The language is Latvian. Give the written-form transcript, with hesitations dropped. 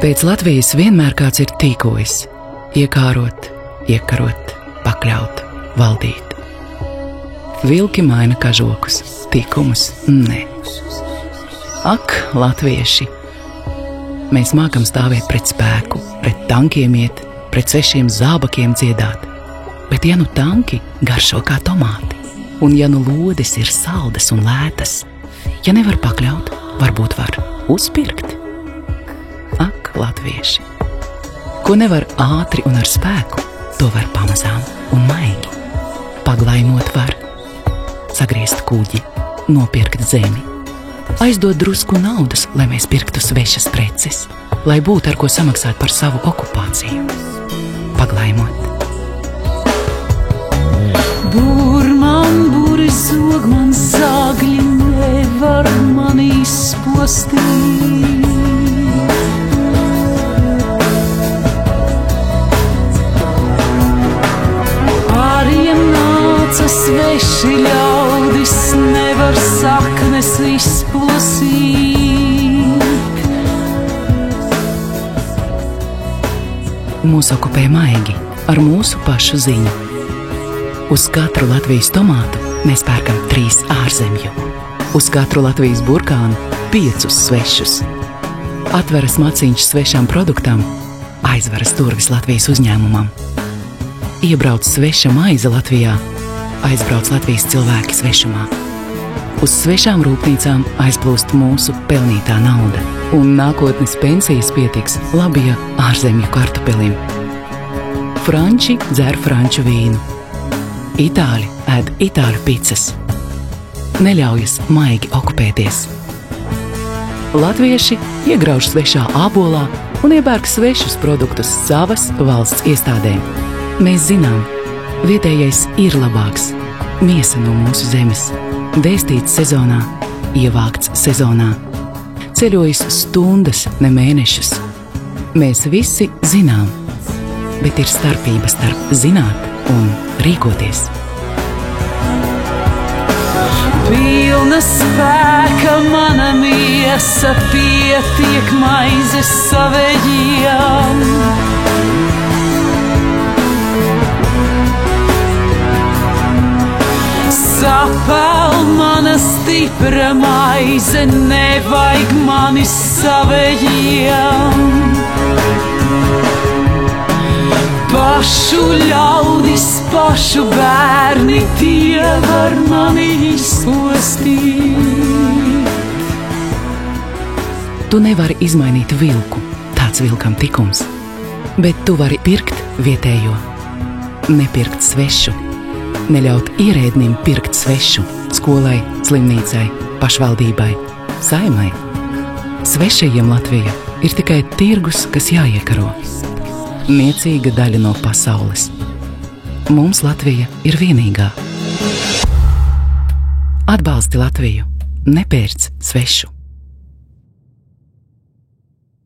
Pēc Latvijas vienmēr kāds ir tīkojis – iekārot, iekarot, pakļaut, valdīt. Vilki maina kažokus, tikumus ne. Ak, latvieši! Mēs mākam stāvēt pret spēku, pret tankiem iet, pret svešiem zābakiem dziedāt. Bet ja nu tanki garšo kā tomāti, un ja nu lodes ir saldas un lētas, ja nevar pakļaut, varbūt var uzpirkt. Ak, latvieši! Ko nevar ātri un ar spēku, to var pamazām un maigi. Paglaimot var, sagriezt kuģi, nopirkt zemi, aizdot drusku naudas, lai mēs pirktu svešas preces, lai būtu ar ko samaksāt par savu okupāciju. Paglaimot. Buri zog man zāgļi, nevar mani izpostīt. Pāriem nāca sveši ļaudis, nevar saknes izplosīt. Mūs okupē maigi ar mūsu pašu ziņu. Uz katru Latvijas tomātu mēs pērkam 3 ārzemju. Uz katru Latvijas burkānu 5 svešus. Atveras maciņš svešām produktam, aizveras durvis Latvijas uzņēmumam. Iebrauc sveša maize Latvijā, aizbrauc Latvijas cilvēki svešumā. Uz svešām rūpnīcām aizplūst mūsu pelnītā nauda, un nākotnes pensijas pietiks labija ārzemju kartupelim. Franči dzer franču vīnu. Itāļi ēd itāļu picas. Neļaujas maigi okupēties. Latvieši iegrauž svešā ābolā un iepērk svešus produktus savas valsts iestādēm. Mēs zinām, vietējais ir labāks, miesa no mūsu zemes, vēstīts sezonā, ievākts sezonā, ceļojis stundas, ne mēnešus. Mēs visi zinām, bet ir starpība starp zināt un rīkoties. Pilna spēka mana miesa, pietiek maizes savējām. Sapēl mana stipra maize, nevajag mani savējām. Pašu ļaudis, pašu bērni, tie var mani izpostīt. Tu nevari izmainīt vilku, tāds vilkam tikums, bet tu vari pirkt vietējo, nepirkt svešu, neļaut ierēdnim pirkt svešu, skolai, slimnīcai, pašvaldībai, saimai. Svešajiem Latvija ir tikai tirgus, kas jāiekaro. Niecīga daļa no pasaules. Mums Latvija ir vienīgā. Atbalsti Latviju, nepērc svešu.